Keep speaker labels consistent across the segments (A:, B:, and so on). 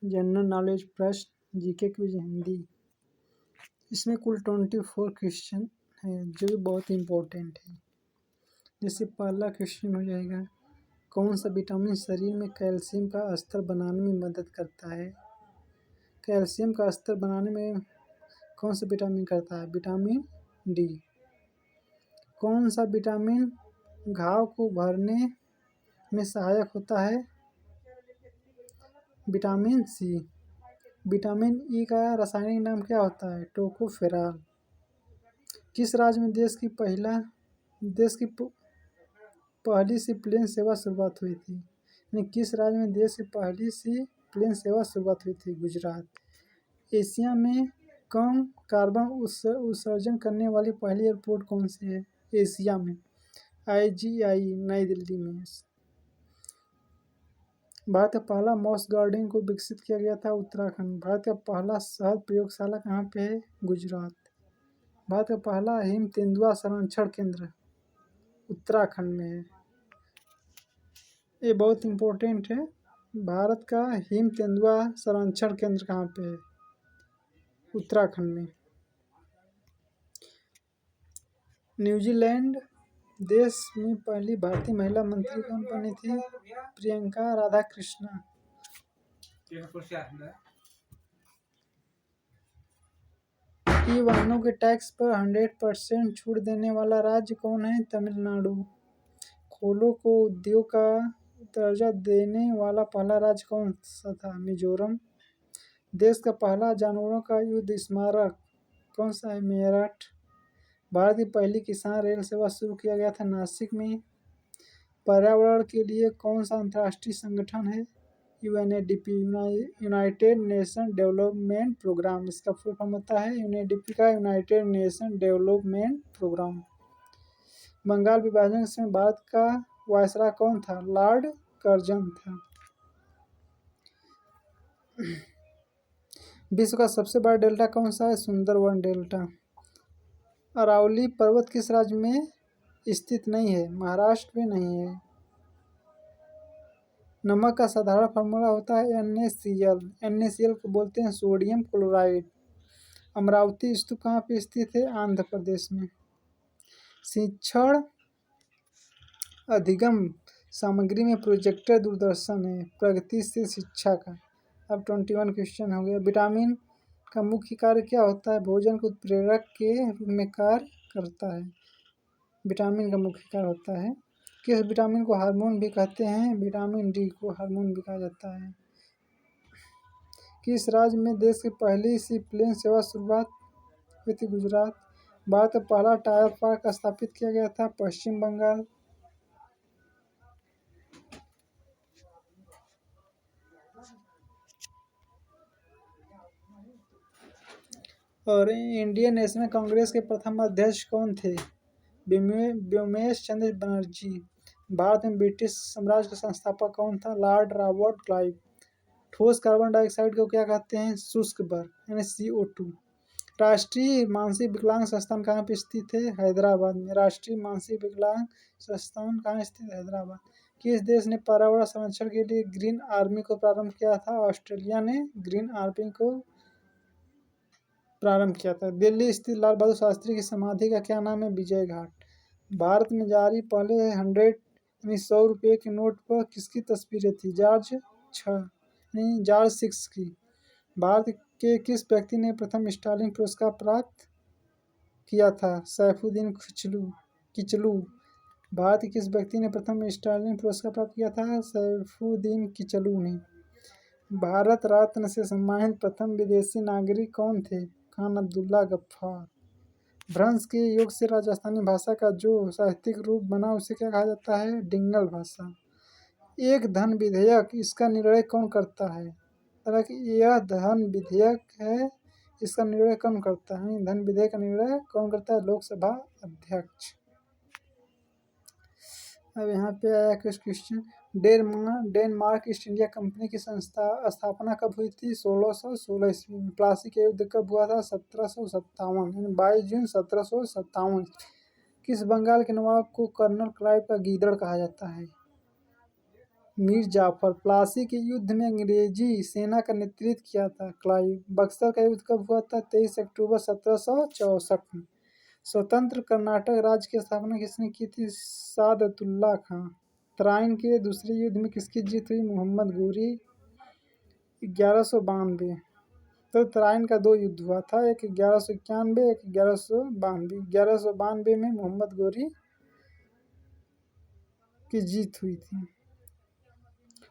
A: General knowledge प्रश्न, GK quiz Hindi. इसमें कुल 24 क्वेश्चन है जो कि बहुत इम्पोर्टेंट है। जैसे पहला क्वेश्चन हो जाएगा, कौन सा विटामिन शरीर में कैल्शियम का स्तर बनाने में मदद करता है? कैल्शियम का स्तर बनाने में कौन सा विटामिन करता है? Vitamin D. कौन सा विटामिन घाव को भरने में सहायक होता है? Vitamin C. विटामिन ई का रासायनिक नाम क्या होता है? टोकोफेरॉल। किस राज्य में देश की पहली सी प्लेन सेवा शुरुआत हुई थी? यानी किस राज्य में देश की पहली सी प्लेन सेवा शुरुआत हुई थी? गुजरात। एशिया में कम कार्बन उत्सर्जन करने वाली पहली एयरपोर्ट कौन सी है? एशिया में IGI नई दिल्ली में। भारत का पहला मॉस गार्डन को विकसित किया गया था? उत्तराखंड। भारत का पहला शहद प्रयोगशाला कहाँ पे है? गुजरात। भारत का पहला हिम तेंदुआ संरक्षण केंद्र उत्तराखंड में है। ये बहुत इम्पोर्टेंट है। भारत का हिम तेंदुआ संरक्षण केंद्र कहाँ पे है? उत्तराखंड में। न्यूजीलैंड देश में पहली भारतीय महिला मंत्री कौन बनी थी? प्रियंका राधाकृष्णन। ई वाहनों के टैक्स पर 100% छूट देने वाला राज्य कौन है? तमिलनाडु। खोलों को उद्योग का दर्जा देने वाला पहला राज्य कौन सा था? मिजोरम। देश का पहला जानवरों का युद्ध स्मारक कौन सा है? मेरठ। भारत की पहली किसान रेल सेवा शुरू किया गया था? नासिक में। पर्यावरण के लिए कौन सा अंतर्राष्ट्रीय संगठन है? UNDP, United Nation Development Programme. इसका फुल फॉर्म होता है UNDP का United Nation Development Programme. Bengal विभाजन के समय भारत का वायसराय कौन था? लॉर्ड कर्जन था। विश्व का सबसे बड़ा डेल्टा कौन सा है? सुंदरवन डेल्टा। अरावली पर्वत किस राज्य में स्थित नहीं है? महाराष्ट्र में नहीं है। नमक का साधारण फार्मूला होता है NaCl। NaCl को बोलते हैं सोडियम क्लोराइड। अमरावती स्तूप कहाँ पे स्थित है? आंध्र प्रदेश में। शिक्षण अधिगम सामग्री में प्रोजेक्टर दूरदर्शन है प्रगतिशील शिक्षा का। अब 21 क्वेश्चन हो गया। विटामिन का मुख्य कार्य क्या होता है? भोजन को उत्प्रेरक के रूप में कार्य करता है। विटामिन का मुख्य कार्य होता है। किस विटामिन को हार्मोन भी कहते हैं? विटामिन डी को हार्मोन भी कहा जाता है। किस राज्य में देश की पहली सी प्लेन सेवा शुरुआत हुई थी? गुजरात। भारत का पहला टायर पार्क स्थापित किया गया था? पश्चिम बंगाल। और इंडियन नेशनल कांग्रेस के प्रथम अध्यक्ष कौन थे? व्योमेश चंद्र बनर्जी। भारत में ब्रिटिश साम्राज्य का संस्थापक कौन था? Lord Robert Clive. ठोस कार्बन डाइऑक्साइड को क्या कहते हैं? शुष्क बर्फ यानी CO2। राष्ट्रीय मानसिक विकलांग संस्थान कहाँ पे स्थित है? हैदराबाद में। राष्ट्रीय मानसिक विकलांग संस्थान कहाँ स्थित है? हैदराबाद। किस देश ने पर्यावरण संरक्षण के लिए ग्रीन आर्मी को प्रारंभ किया था? ऑस्ट्रेलिया ने ग्रीन आर्मी को प्रारंभ किया था। दिल्ली स्थित लाल बहादुर शास्त्री की समाधि का क्या नाम है? विजय घाट। भारत में जारी पहले 100 रुपये के नोट पर किसकी तस्वीरें थी? जॉर्ज 6 की। भारत के किस व्यक्ति ने प्रथम स्टालिन पुरस्कार प्राप्त किया था? सैफुद्दीन किचलू। भारत के किस व्यक्ति ने प्रथम स्टालिन पुरस्कार प्राप्त किया था? सैफुद्दीन किचलू ने। भारत रत्न से सम्मानित प्रथम विदेशी नागरिक कौन थे? खान अब्दुल्ला गफ्फार। भ्रंश के योग से राजस्थानी भाषा का जो साहित्यिक रूप बना उसे क्या कहा जाता है? डिंगल भाषा। एक धन विधेयक इसका निर्णय कौन करता है? यह धन विधेयक है, इसका निर्णय कौन करता है? धन विधेयक का निर्णय कौन करता है? लोकसभा अध्यक्ष। अब यहाँ पे आया कुछ question. Denmark east India company की स्थापना कब हुई थी? 1616 ईस्वी में। प्लासी का युद्ध कब हुआ था? 1757 यानी 22 जून 1757। किस बंगाल के नवाब को कर्नल क्लाइव का गीदड़ कहा जाता है? मीर जाफर। प्लासी के युद्ध में अंग्रेजी सेना का नेतृत्व किया था, क्लाइव। बक्सर का युद्ध कब हुआ था? 23 अक्टूबर 1764 में। स्वतंत्र कर्नाटक राज्य की स्थापना किसने की थी? सादतुल्ला खां। तराइन के दूसरे युद्ध में किसकी जीत हुई? मोहम्मद गोरी। 1192। तो तराइन का 2 युद्ध हुआ था, एक 1191, एक 1192। 1192 में मोहम्मद गोरी की जीत हुई थी,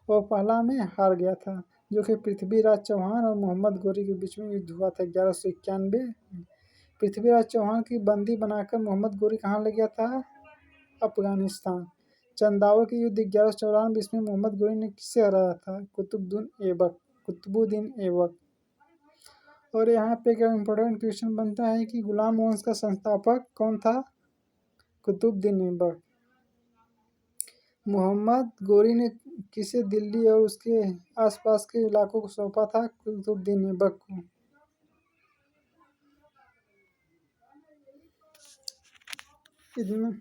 A: और पहला में हार गया था, जो कि पृथ्वीराज चौहान और मोहम्मद गोरी के बीच में युद्ध हुआ था 1191। पृथ्वीराज चौहान की बंदी बनाकर मोहम्मद गोरी कहाँ ले गया था? अफगानिस्तान। चंदावल के युद्ध 1194 ईस्वी में मोहम्मद गोरी ने किससे हराया था? कुतुबुद्दीन ऐबक। और यहाँ पे क्या इम्पोर्टेंट क्वेश्चन बनता है कि गुलाम वंश का संस्थापक कौन था? कुतुबुद्दीन ऐबक। मोहम्मद गोरी ने किसे दिल्ली और उसके आसपास के इलाकों को सौंपा था? कुतुबुद्दीन ऐबक को। इतना